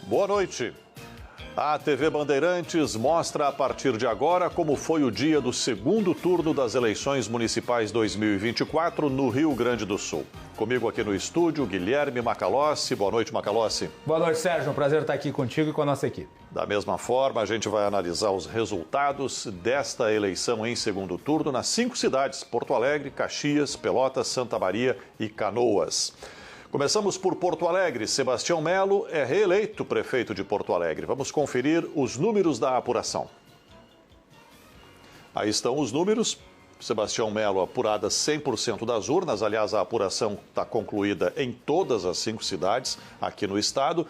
Boa noite. A TV Bandeirantes mostra a partir de agora como foi o dia do segundo turno das eleições municipais 2024 no Rio Grande do Sul. Comigo aqui no estúdio, Guilherme Macalossi. Boa noite, Macalossi. Boa noite, Sérgio. Um prazer estar aqui contigo e com a nossa equipe. Da mesma forma, a gente vai analisar os resultados desta eleição em segundo turno nas 5 cidades: Porto Alegre, Caxias, Pelotas, Santa Maria e Canoas. Começamos por Porto Alegre. Sebastião Melo é reeleito prefeito de Porto Alegre. Vamos conferir os números da apuração. Aí estão os números. Sebastião Melo apurada 100% das urnas. Aliás, a apuração está concluída em todas as 5 cidades aqui no estado.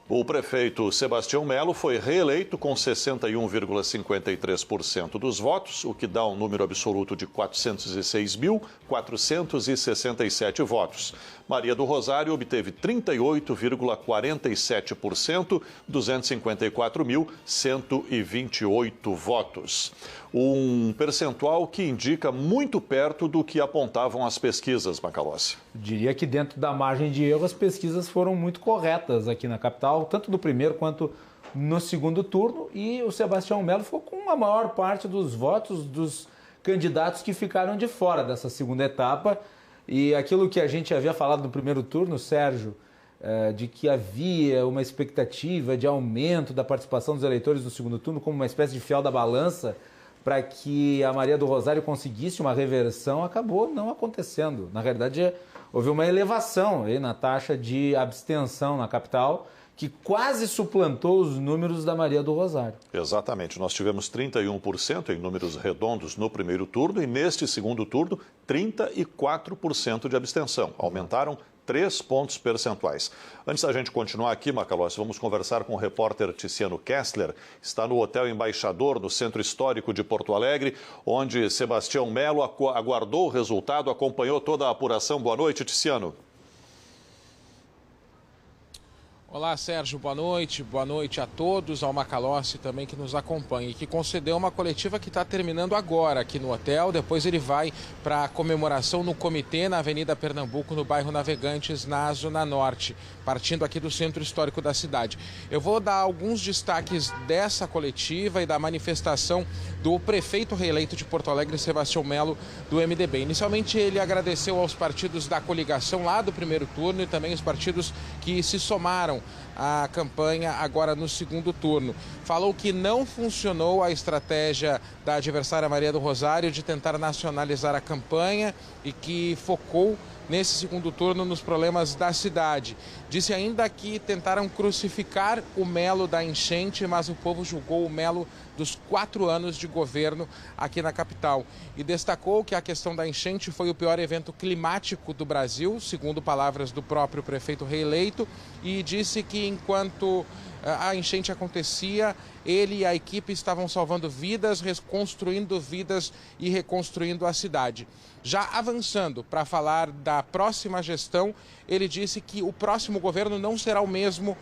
O prefeito Sebastião Melo foi reeleito com 61,53% dos votos, o que dá um número absoluto de 406.467 votos. Maria do Rosário obteve 38,47%, 254.128 votos. Um percentual que indica muito perto do que apontavam as pesquisas, Macalossi. Diria que dentro da margem de erro as pesquisas foram muito corretas aqui na capital, tanto no primeiro quanto no segundo turno, e o Sebastião Melo ficou com a maior parte dos votos dos candidatos que ficaram de fora dessa segunda etapa. E aquilo que a gente havia falado no primeiro turno, Sérgio, de que havia uma expectativa de aumento da participação dos eleitores no segundo turno como uma espécie de fiel da balança para que a Maria do Rosário conseguisse uma reversão, acabou não acontecendo. Na realidade, houve uma elevação aí na taxa de abstenção na capital, que quase suplantou os números da Maria do Rosário. Exatamente. Nós tivemos 31% em números redondos no primeiro turno e neste segundo turno, 34% de abstenção. Aumentaram 3 pontos percentuais. Antes da gente continuar aqui, Macalossi, vamos conversar com o repórter Tiziano Kessler. Está no Hotel Embaixador, no Centro Histórico de Porto Alegre, onde Sebastião Melo aguardou o resultado, acompanhou toda a apuração. Boa noite, Tiziano. Olá, Sérgio, boa noite a todos, ao Macalossi também que nos acompanha e que concedeu uma coletiva que está terminando agora aqui no hotel. Depois ele vai para a comemoração no comitê na Avenida Pernambuco, no bairro Navegantes, na Zona Norte, partindo aqui do centro histórico da cidade. Eu vou dar alguns destaques dessa coletiva e da manifestação do prefeito reeleito de Porto Alegre, Sebastião Melo, do MDB. Inicialmente ele agradeceu aos partidos da coligação lá do primeiro turno e também os partidos que se somaram a campanha agora no segundo turno. Falou que não funcionou a estratégia da adversária Maria do Rosário de tentar nacionalizar a campanha e que focou nesse segundo turno nos problemas da cidade. Disse ainda que tentaram crucificar o Melo da enchente, mas o povo julgou o Melo dos 4 anos de governo aqui na capital. E destacou que a questão da enchente foi o pior evento climático do Brasil, segundo palavras do próprio prefeito reeleito, e disse que enquanto a enchente acontecia, ele e a equipe estavam salvando vidas, reconstruindo vidas e reconstruindo a cidade. Já avançando para falar da próxima gestão, ele disse que o próximo governo não será o mesmo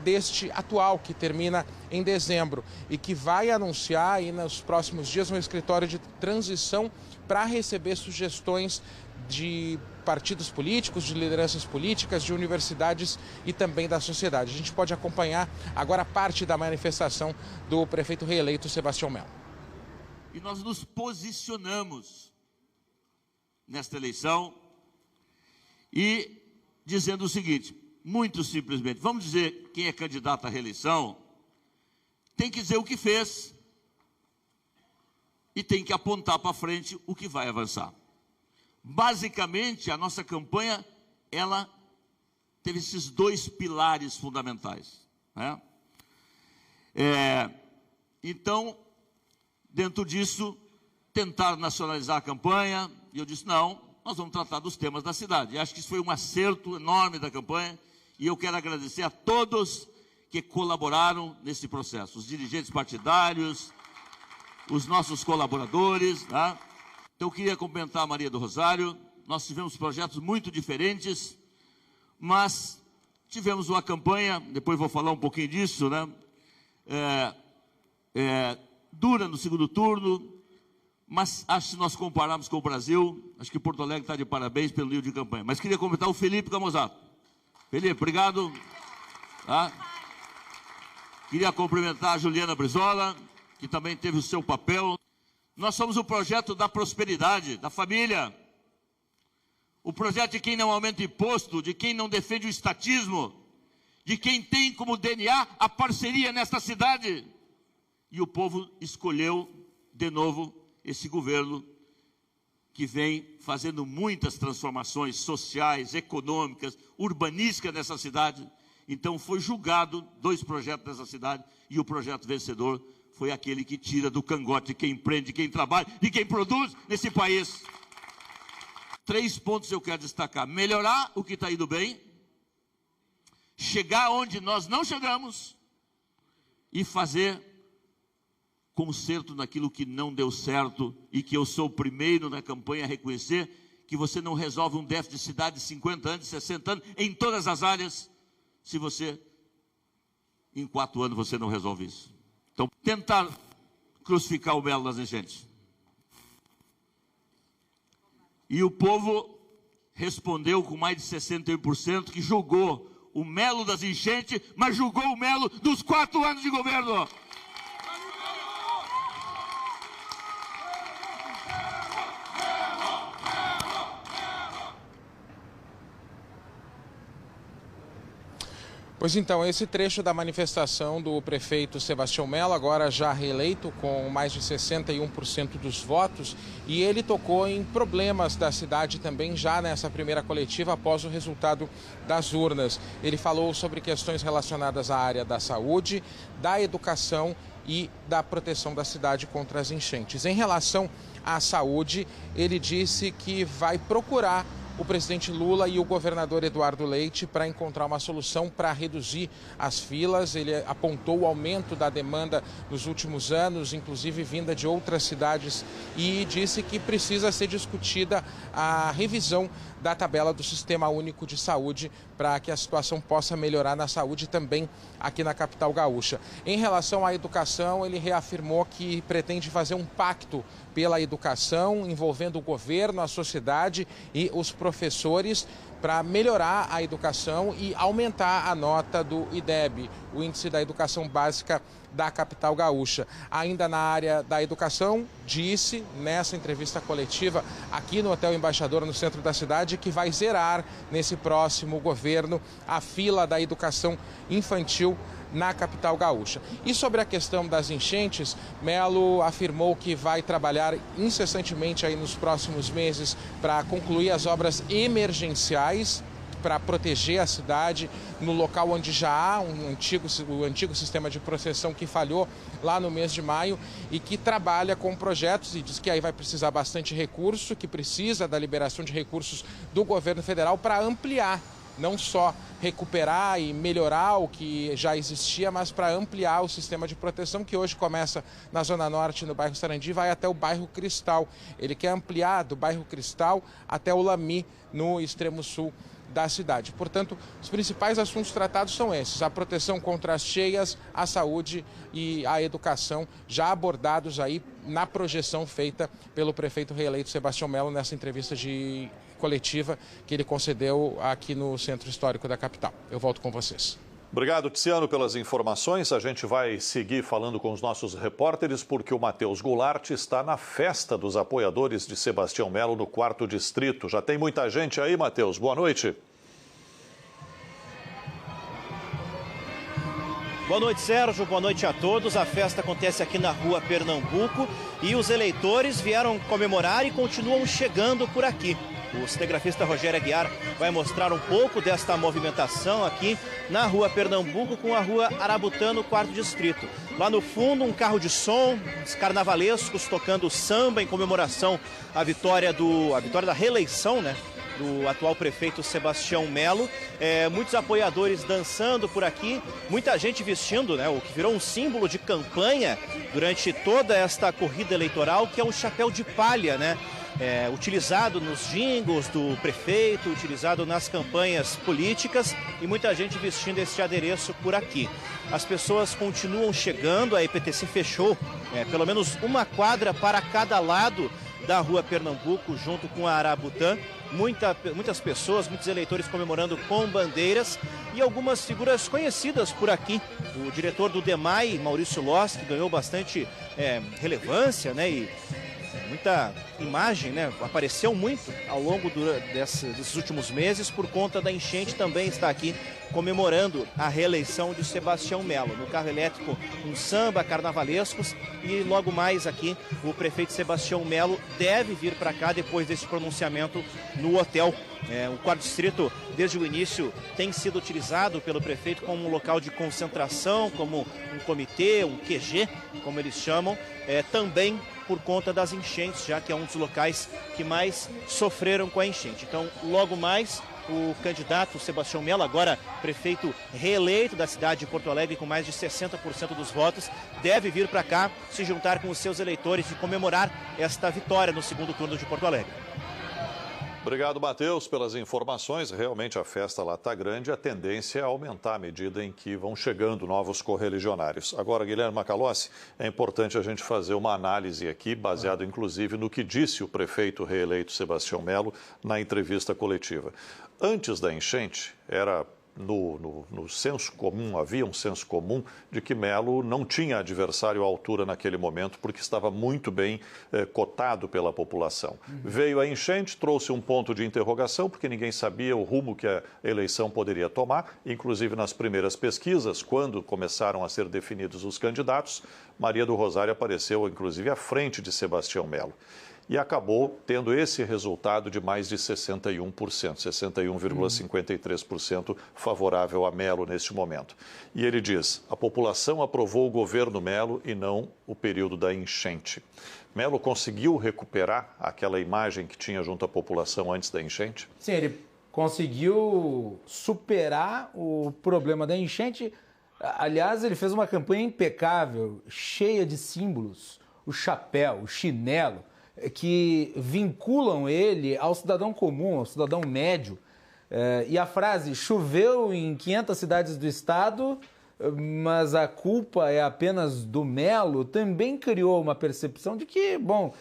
deste atual, que termina em dezembro, e que vai anunciar aí nos próximos dias um escritório de transição para receber sugestões de partidos políticos, de lideranças políticas, de universidades e também da sociedade. A gente pode acompanhar agora parte da manifestação do prefeito reeleito Sebastião Melo. E nós nos posicionamos nesta eleição e dizendo o seguinte, muito simplesmente, vamos dizer quem é candidato à reeleição, tem que dizer o que fez e tem que apontar para frente o que vai avançar. Basicamente, a nossa campanha, ela teve esses 2 pilares fundamentais, né? Então, dentro disso, tentar nacionalizar a campanha, e eu disse, não, nós vamos tratar dos temas da cidade. E acho que isso foi um acerto enorme da campanha, e eu quero agradecer a todos que colaboraram nesse processo, os dirigentes partidários, os nossos colaboradores, tá? Então, eu queria cumprimentar a Maria do Rosário. Nós tivemos projetos muito diferentes, mas tivemos uma campanha, depois vou falar um pouquinho disso, né? Dura no segundo turno, mas acho que se nós compararmos com o Brasil, acho que Porto Alegre está de parabéns pelo nível de campanha. Mas queria cumprimentar o Felipe Camozato. Felipe, obrigado. Tá? Queria cumprimentar a Juliana Brizola, que também teve o seu papel. Nós somos o projeto da prosperidade, da família. O projeto de quem não aumenta imposto, de quem não defende o estatismo, de quem tem como DNA a parceria nesta cidade. E o povo escolheu, de novo, esse governo que vem fazendo muitas transformações sociais, econômicas, urbanísticas nessa cidade. Então foi julgado 2 projetos nessa cidade e o projeto vencedor foi aquele que tira do cangote de quem empreende, de quem trabalha, de quem produz nesse país. 3 pontos eu quero destacar: melhorar o que está indo bem, chegar onde nós não chegamos e fazer conserto naquilo que não deu certo, e que eu sou o primeiro na campanha a reconhecer que você não resolve um déficit de cidade de 50 anos, 60 anos, em todas as áreas, se você, em 4 anos, você não resolve isso. Então, tentar crucificar o Melo nas enchentes. E o povo respondeu com mais de 61%, que julgou o Melo das enchentes, mas julgou o Melo dos 4 anos de governo. Pois então, esse trecho da manifestação do prefeito Sebastião Melo, agora já reeleito com mais de 61% dos votos, e ele tocou em problemas da cidade também já nessa primeira coletiva após o resultado das urnas. Ele falou sobre questões relacionadas à área da saúde, da educação e da proteção da cidade contra as enchentes. Em relação à saúde, ele disse que vai procurar o presidente Lula e o governador Eduardo Leite para encontrar uma solução para reduzir as filas. Ele apontou o aumento da demanda nos últimos anos, inclusive vinda de outras cidades, e disse que precisa ser discutida a revisão da tabela do Sistema Único de Saúde para que a situação possa melhorar na saúde também aqui na capital gaúcha. Em relação à educação, ele reafirmou que pretende fazer um pacto pela educação envolvendo o governo, a sociedade e os professores para melhorar a educação e aumentar a nota do IDEB, o Índice da Educação Básica da capital gaúcha. Ainda na área da educação, disse nessa entrevista coletiva aqui no Hotel Embaixador, no centro da cidade, que vai zerar nesse próximo governo a fila da educação infantil na capital gaúcha. E sobre a questão das enchentes, Melo afirmou que vai trabalhar incessantemente aí nos próximos meses para concluir as obras emergenciais para proteger a cidade no local onde já há o antigo sistema de proteção que falhou lá no mês de maio e que trabalha com projetos e diz que aí vai precisar bastante recurso, que precisa da liberação de recursos do governo federal para ampliar, não só recuperar e melhorar o que já existia, mas para ampliar o sistema de proteção que hoje começa na Zona Norte, no bairro Sarandi, vai até o bairro Cristal. Ele quer ampliar do bairro Cristal até o Lami, no extremo sul da cidade. Portanto, os principais assuntos tratados são esses: a proteção contra as cheias, a saúde e a educação, já abordados aí na projeção feita pelo prefeito reeleito Sebastião Melo nessa entrevista de coletiva que ele concedeu aqui no Centro Histórico da capital. Eu volto com vocês. Obrigado, Tiziano, pelas informações. A gente vai seguir falando com os nossos repórteres porque o Matheus Goulart está na festa dos apoiadores de Sebastião Melo no 4º Distrito. Já tem muita gente aí, Matheus. Boa noite. Boa noite, Sérgio. Boa noite a todos. A festa acontece aqui na Rua Pernambuco e os eleitores vieram comemorar e continuam chegando por aqui. O cinegrafista Rogério Aguiar vai mostrar um pouco desta movimentação aqui na Rua Pernambuco com a Rua Arabutan, no 4º Distrito. Lá no fundo, um carro de som, os carnavalescos tocando samba em comemoração à vitória da reeleição, né, do atual prefeito Sebastião Melo. Muitos apoiadores dançando por aqui, muita gente vestindo, né, o que virou um símbolo de campanha durante toda esta corrida eleitoral, que é um chapéu de palha, né? Utilizado nos jingles do prefeito, utilizado nas campanhas políticas, e muita gente vestindo este adereço por aqui. As pessoas continuam chegando, a EPTC fechou pelo menos uma quadra para cada lado da Rua Pernambuco, junto com a Arabutã. Muitas pessoas, muitos eleitores comemorando com bandeiras e algumas figuras conhecidas por aqui. O diretor do DEMAI, Maurício Loss, que ganhou bastante relevância, né, e muita imagem, né, apareceu muito ao longo desses últimos meses por conta da enchente, também está aqui comemorando a reeleição de Sebastião Melo. No carro elétrico, um samba, carnavalescos, e logo mais aqui o prefeito Sebastião Melo deve vir para cá depois desse pronunciamento no hotel. O quarto distrito, desde o início, tem sido utilizado pelo prefeito como um local de concentração, como um comitê, um QG, como eles chamam, também por conta das enchentes, já que é um dos locais que mais sofreram com a enchente. Então, logo mais, o candidato Sebastião Melo, agora prefeito reeleito da cidade de Porto Alegre com mais de 60% dos votos, deve vir para cá se juntar com os seus eleitores e comemorar esta vitória no segundo turno de Porto Alegre. Obrigado, Matheus, pelas informações. Realmente a festa lá está grande, a tendência é aumentar à medida em que vão chegando novos correligionários. Agora, Guilherme Macalossi, é importante a gente fazer uma análise aqui, baseado inclusive no que disse o prefeito reeleito Sebastião Melo na entrevista coletiva. Antes da enchente, era no senso comum, havia um senso comum de que Melo não tinha adversário à altura naquele momento, porque estava muito bem cotado pela população. Veio a enchente, trouxe um ponto de interrogação, porque ninguém sabia o rumo que a eleição poderia tomar, inclusive nas primeiras pesquisas, quando começaram a ser definidos os candidatos, Maria do Rosário apareceu, inclusive, à frente de Sebastião Melo. E acabou tendo esse resultado de mais de 61%, 61,53% favorável a Melo neste momento. E ele diz, a população aprovou o governo Melo e não o período da enchente. Melo conseguiu recuperar aquela imagem que tinha junto à população antes da enchente? Sim, ele conseguiu superar o problema da enchente. Aliás, ele fez uma campanha impecável, cheia de símbolos, o chapéu, o chinelo, que vinculam ele ao cidadão comum, ao cidadão médio. E a frase, choveu em 500 cidades do estado, mas a culpa é apenas do Melo, também criou uma percepção de que, bom,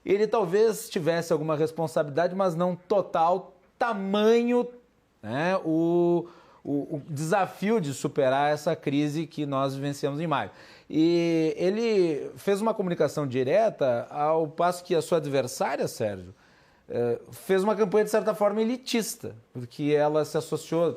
ele talvez tivesse alguma responsabilidade, mas não total, tamanho, né, o desafio de superar essa crise que nós vivenciamos em maio. E ele fez uma comunicação direta, ao passo que a sua adversária, Sérgio, fez uma campanha, de certa forma, elitista, porque ela se associou,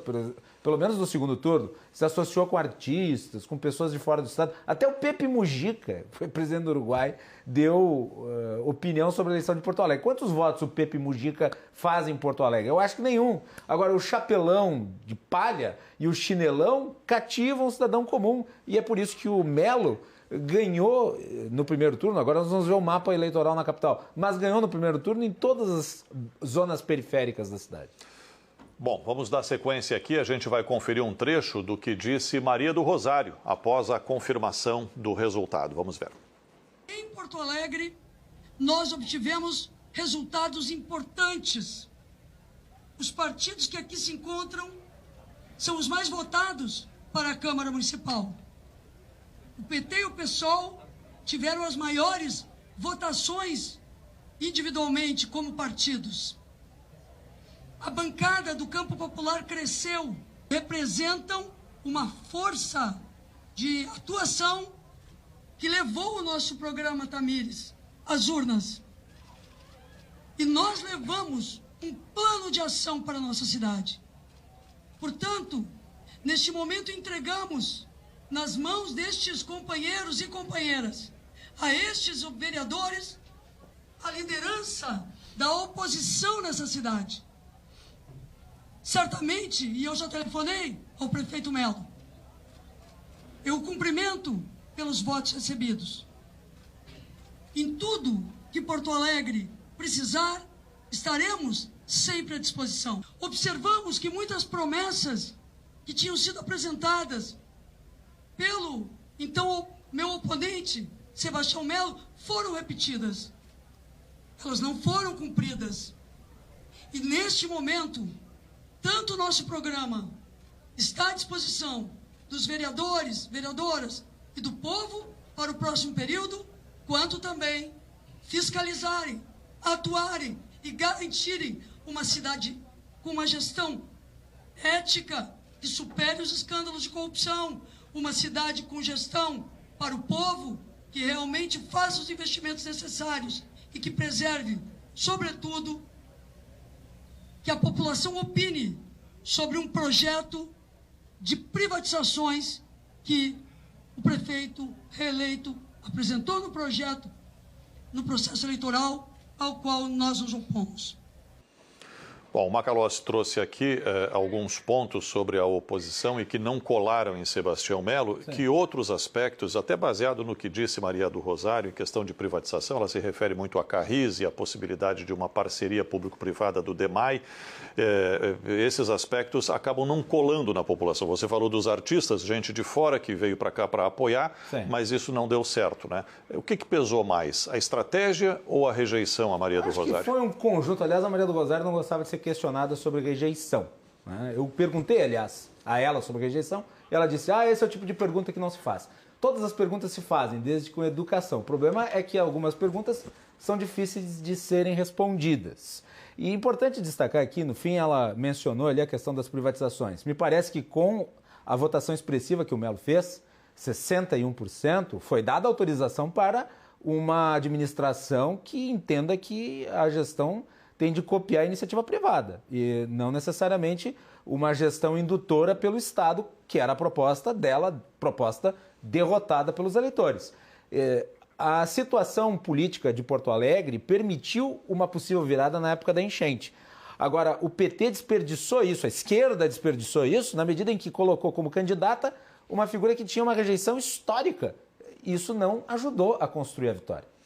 pelo menos no segundo turno, se associou com artistas, com pessoas de fora do estado. Até o Pepe Mujica, que foi presidente do Uruguai, deu opinião sobre a eleição de Porto Alegre. Quantos votos o Pepe Mujica faz em Porto Alegre? Eu acho que nenhum. Agora, o chapelão de palha e o chinelão cativam o cidadão comum. E é por isso que o Melo ganhou no primeiro turno. Agora nós vamos ver o mapa eleitoral na capital, mas ganhou no primeiro turno em todas as zonas periféricas da cidade. Bom, vamos dar sequência aqui. A gente vai conferir um trecho do que disse Maria do Rosário após a confirmação do resultado. Vamos ver. Em Porto Alegre, nós obtivemos resultados importantes. Os partidos que aqui se encontram são os mais votados para a Câmara Municipal. O PT e o PSOL tiveram as maiores votações individualmente como partidos. A bancada do Campo Popular cresceu, representam uma força de atuação que levou o nosso programa Tamires às urnas. E nós levamos um plano de ação para a nossa cidade. Portanto, neste momento entregamos nas mãos destes companheiros e companheiras, a estes vereadores, a liderança da oposição nessa cidade. Certamente, e eu já telefonei ao prefeito Melo, eu o cumprimento pelos votos recebidos. Em tudo que Porto Alegre precisar, estaremos sempre à disposição. Observamos que muitas promessas que tinham sido apresentadas pelo, então, meu oponente, Sebastião Melo, foram repetidas. Elas não foram cumpridas. E neste momento, tanto o nosso programa está à disposição dos vereadores, vereadoras e do povo para o próximo período, quanto também fiscalizarem atuarem e garantirem uma cidade com uma gestão ética que supere os escândalos de corrupção, uma cidade com gestão para o povo que realmente faça os investimentos necessários e que preserve, sobretudo, que a população opine sobre um projeto de privatizações que o prefeito reeleito apresentou no projeto, no processo eleitoral, ao qual nós nos opomos. Bom, o Macalossi trouxe aqui alguns pontos sobre a oposição e que não colaram em Sebastião Melo. Sim. Que outros aspectos, até baseado no que disse Maria do Rosário, em questão de privatização, ela se refere muito à Carris e à possibilidade de uma parceria público-privada do DEMAI. Esses aspectos acabam não colando na população. Você falou dos artistas, gente de fora que veio para cá para apoiar, sim, mas isso não deu certo, né? O que pesou mais, a estratégia ou a rejeição a Maria do Rosário? Acho que foi um conjunto. Aliás, a Maria do Rosário não gostava de ser questionada sobre rejeição, né? Eu perguntei, aliás, a ela sobre rejeição, e ela disse, esse é o tipo de pergunta que não se faz. Todas as perguntas se fazem, desde com educação. O problema é que algumas perguntas são difíceis de serem respondidas. E é importante destacar aqui, no fim, ela mencionou ali a questão das privatizações. Me parece que com a votação expressiva que o Melo fez, 61%, foi dada autorização para uma administração que entenda que a gestão tem de copiar a iniciativa privada e não necessariamente uma gestão indutora pelo Estado, que era a proposta dela, proposta derrotada pelos eleitores. A situação política de Porto Alegre permitiu uma possível virada na época da enchente. Agora, o PT desperdiçou isso, a esquerda desperdiçou isso, na medida em que colocou como candidata uma figura que tinha uma rejeição histórica. Isso não ajudou a construir a vitória.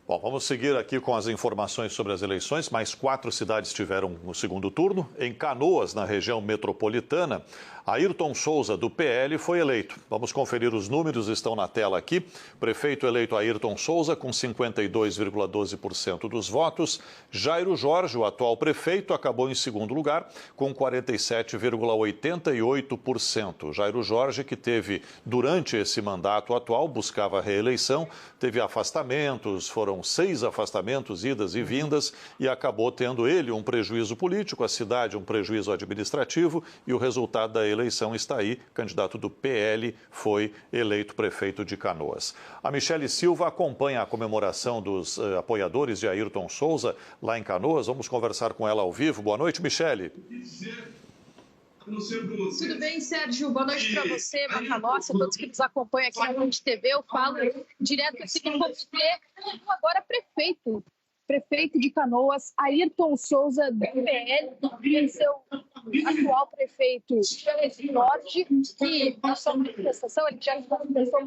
Bom, vamos seguir aqui com as informações sobre as eleições. Mais 4 cidades tiveram no segundo turno. Em Canoas, na região metropolitana, Ayrton Souza, do PL, foi eleito. Vamos conferir os números, estão na tela aqui. Prefeito eleito Ayrton Souza, com 52,12% dos votos. Jairo Jorge, o atual prefeito, acabou em segundo lugar, com 47,88%. Jairo Jorge, que teve, durante esse mandato atual, buscava a reeleição, teve afastamentos, foram 6 afastamentos, idas e vindas, e acabou tendo ele um prejuízo político, a cidade um prejuízo administrativo, e o resultado da eleição está aí. Candidato do PL foi eleito prefeito de Canoas. A Michele Silva acompanha a comemoração dos apoiadores de Ayrton Souza lá em Canoas. Vamos conversar com ela ao vivo. Boa noite, Michele. Tudo bem, Sérgio? Boa noite para você, Macalossi, a todos que nos acompanham aqui na Rede TV. Eu falo direto aqui do comitê, agora prefeito de Canoas, Ayrton Souza, do PL, venceu o atual prefeito Norte, que na sua manifestação, ele já manifestou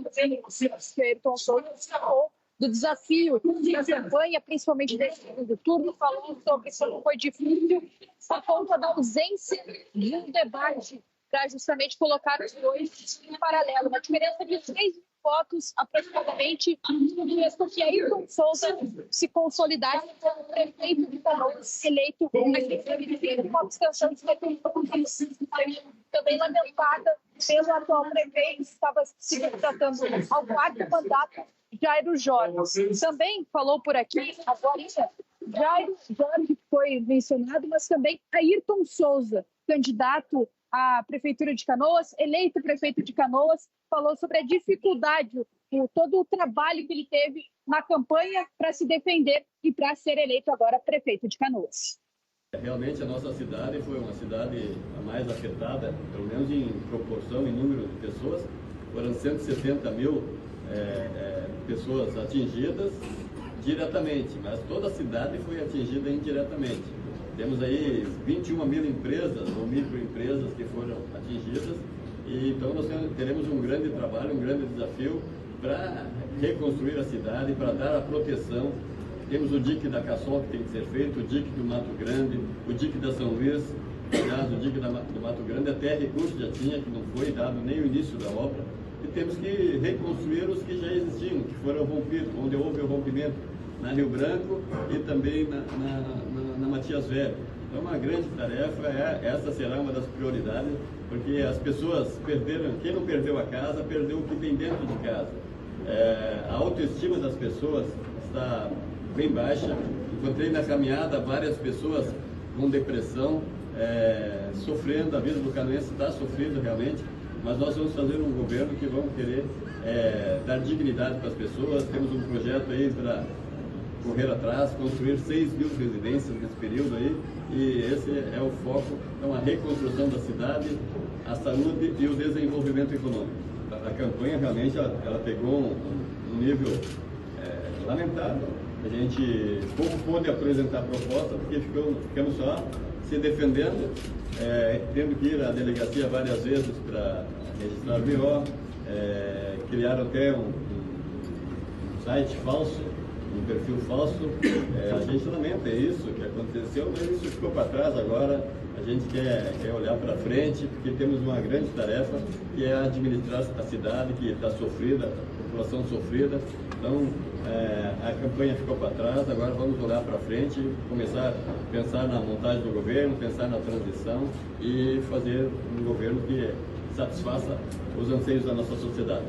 que Ayrton Souza destacou do desafio da campanha, principalmente nesse segundo turno, falou sobre como foi difícil por conta da ausência de um debate para justamente colocar os dois em paralelo. Uma diferença de 3 votos, aproximadamente, fez com que Ayrton Souza se consolidasse como prefeito de Canoas, eleito com uma abstenção de 70%, também lamentada pelo atual prefeito, que estava se tratando ao 4º mandato, Jairo Jorge. Também falou por aqui, agora, Jairo Jorge, que foi mencionado, mas também Ayrton Souza, candidato à Prefeitura de Canoas, eleito prefeito de Canoas, falou sobre a dificuldade, todo o trabalho que ele teve na campanha para se defender e para ser eleito agora prefeito de Canoas. Realmente a nossa cidade foi uma cidade a mais afetada, pelo menos em proporção, em número de pessoas. Foram 170 mil pessoas atingidas diretamente, mas toda a cidade foi atingida indiretamente. Temos aí 21 mil empresas ou microempresas que foram atingidas, e então nós teremos um grande trabalho, um grande desafio para reconstruir a cidade, para dar a proteção. Temos o dique da Caçol que tem que ser feito, o dique do Mato Grande, o dique da São Luís. Aliás, o dique do Mato Grande até recurso já tinha, que não foi dado nem o início da obra. E temos que reconstruir os que já existiam, que foram rompidos, onde houve o rompimento na Rio Branco e também na Matias Velho. Então, uma grande tarefa, essa será uma das prioridades, porque as pessoas perderam, quem não perdeu a casa, perdeu o que tem dentro de casa. A autoestima das pessoas está bem baixa, Encontrei na caminhada várias pessoas com depressão, sofrendo. A vida do canoense está sofrendo realmente, mas nós vamos fazer um governo que vamos querer dar dignidade para as pessoas. Temos um projeto aí para correr atrás, construir 6 mil residências nesse período aí, e esse é o foco. Então, a reconstrução da cidade, a saúde e o desenvolvimento econômico. A campanha realmente ela pegou um nível lamentável. A gente pouco pôde apresentar proposta porque ficamos só se defendendo, tendo que ir à delegacia várias vezes para registrar o BO, criaram até um site falso, um perfil falso. A gente lamenta isso que aconteceu, mas isso ficou para trás agora. A gente quer olhar para frente, porque temos uma grande tarefa, que é administrar a cidade que está sofrida, a população sofrida. Então, a campanha ficou para trás, agora vamos olhar para frente, começar a pensar na montagem do governo, pensar na transição e fazer um governo que satisfaça os anseios da nossa sociedade.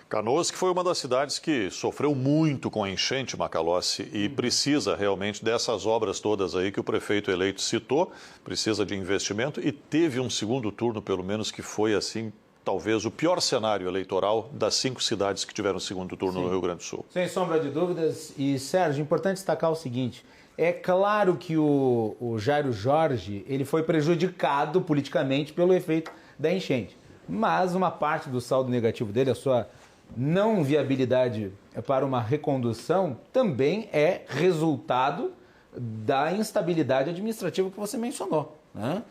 Canoas, que foi uma das cidades que sofreu muito com a enchente, Macalossi, e precisa realmente dessas obras todas aí que o prefeito eleito citou, precisa de investimento e teve um segundo turno, pelo menos, que foi assim, talvez o pior cenário eleitoral das 5 cidades que tiveram segundo turno no Rio Grande do Sul. Sem sombra de dúvidas. E, Sérgio, importante destacar o seguinte, é claro que o Jairo Jorge ele foi prejudicado politicamente pelo efeito da enchente, mas uma parte do saldo negativo dele, a sua não viabilidade para uma recondução, também é resultado da instabilidade administrativa que você mencionou, né?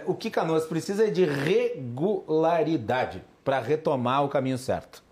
O que Canoas precisa é de regularidade para retomar o caminho certo.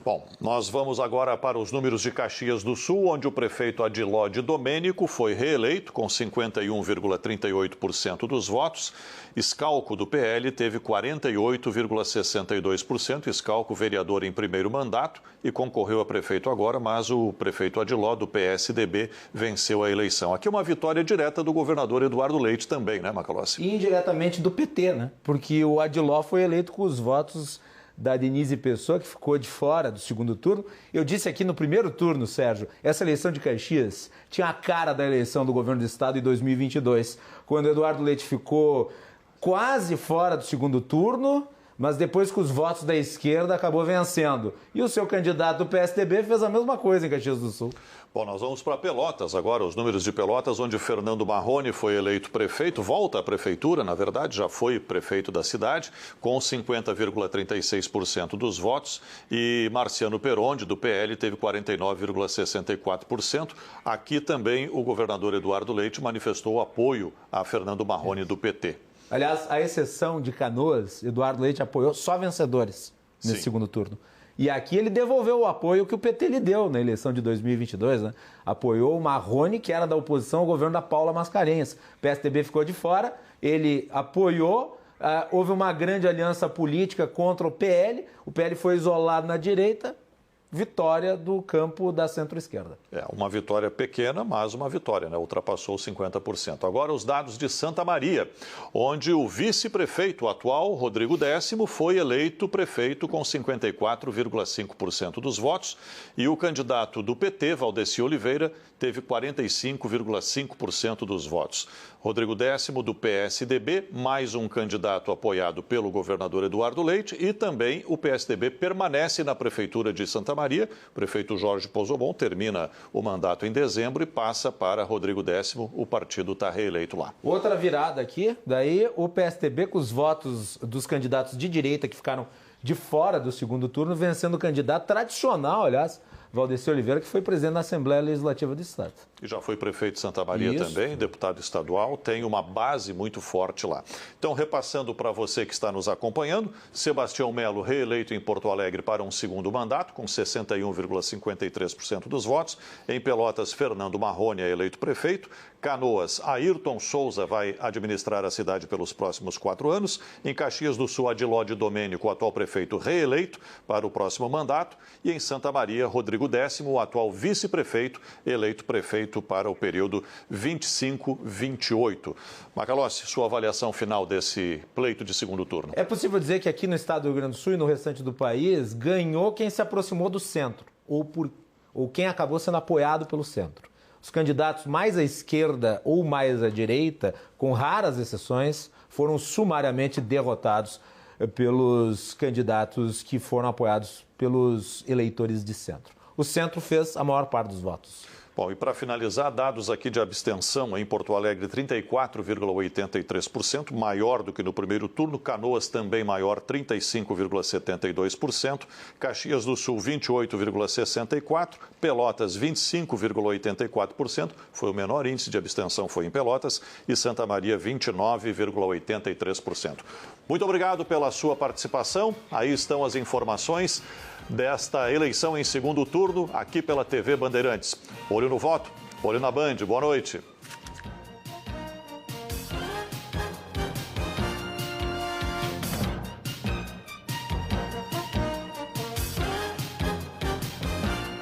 Bom, nós vamos agora para os números de Caxias do Sul, onde o prefeito Adiló de Domênico foi reeleito com 51,38% dos votos. Scalco, do PL, teve 48,62%. Scalco, vereador em primeiro mandato e concorreu a prefeito agora, mas o prefeito Adiló, do PSDB, venceu a eleição. Aqui é uma vitória direta do governador Eduardo Leite também, né, Macalossi? E indiretamente do PT, né? Porque o Adiló foi eleito com os votos da Denise Pessoa, que ficou de fora do segundo turno. Eu disse aqui no primeiro turno, Sérgio, essa eleição de Caxias tinha a cara da eleição do governo do estado em 2022, quando o Eduardo Leite ficou quase fora do segundo turno, mas depois com os votos da esquerda acabou vencendo. E o seu candidato do PSDB fez a mesma coisa em Caxias do Sul. Bom, nós vamos para Pelotas agora, os números de Pelotas, onde Fernando Marrone foi eleito prefeito, volta à prefeitura, na verdade, já foi prefeito da cidade, com 50,36% dos votos, e Marciano Peronde, do PL, teve 49,64%. Aqui também o governador Eduardo Leite manifestou apoio a Fernando Marrone, do PT. Aliás, à exceção de Canoas, Eduardo Leite apoiou só vencedores nesse segundo turno. E aqui ele devolveu o apoio que o PT lhe deu na eleição de 2022, né? Apoiou o Marrone, que era da oposição ao governo da Paula Mascarenhas. O PSDB ficou de fora, ele apoiou, houve uma grande aliança política contra o PL foi isolado na direita, vitória do campo da centro-esquerda. Uma vitória pequena, mas uma vitória, né? Ultrapassou 50%. Agora os dados de Santa Maria, onde o vice-prefeito atual, Rodrigo Décimo, foi eleito prefeito com 54,5% dos votos e o candidato do PT, Valdeci Oliveira, teve 45,5% dos votos. Rodrigo Décimo, do PSDB, mais um candidato apoiado pelo governador Eduardo Leite e também o PSDB permanece na prefeitura de Santa Maria. O prefeito Jorge Pozobon termina o mandato em dezembro e passa para Rodrigo Décimo. O partido está reeleito lá. Outra virada aqui, daí o PSDB com os votos dos candidatos de direita que ficaram de fora do segundo turno, vencendo o candidato tradicional, aliás, Valdeci Oliveira, que foi presidente da Assembleia Legislativa do Estado. E já foi prefeito de Santa Maria também, deputado estadual, tem uma base muito forte lá. Então, repassando para você que está nos acompanhando, Sebastião Melo reeleito em Porto Alegre para um segundo mandato, com 61,53% dos votos. Em Pelotas, Fernando Marrone é eleito prefeito. Canoas, Ayrton Souza vai administrar a cidade pelos próximos 4 anos. Em Caxias do Sul, Adiló de Domênico, o atual prefeito, reeleito para o próximo mandato. E em Santa Maria, Rodrigo Décimo, o atual vice-prefeito, eleito prefeito para o período 25-28. Macalossi, sua avaliação final desse pleito de segundo turno. É possível dizer que aqui no estado do Rio Grande do Sul e no restante do país, ganhou quem se aproximou do centro, ou quem acabou sendo apoiado pelo centro. Os candidatos mais à esquerda ou mais à direita, com raras exceções, foram sumariamente derrotados pelos candidatos que foram apoiados pelos eleitores de centro. O centro fez a maior parte dos votos. Bom, e para finalizar, dados aqui de abstenção em Porto Alegre, 34,83%, maior do que no primeiro turno. Canoas também maior, 35,72%. Caxias do Sul, 28,64%. Pelotas, 25,84%. Foi o menor índice de abstenção, foi em Pelotas. E Santa Maria, 29,83%. Muito obrigado pela sua participação. Aí estão as informações desta eleição em segundo turno, aqui pela TV Bandeirantes. Olho no voto, olho na Band. Boa noite.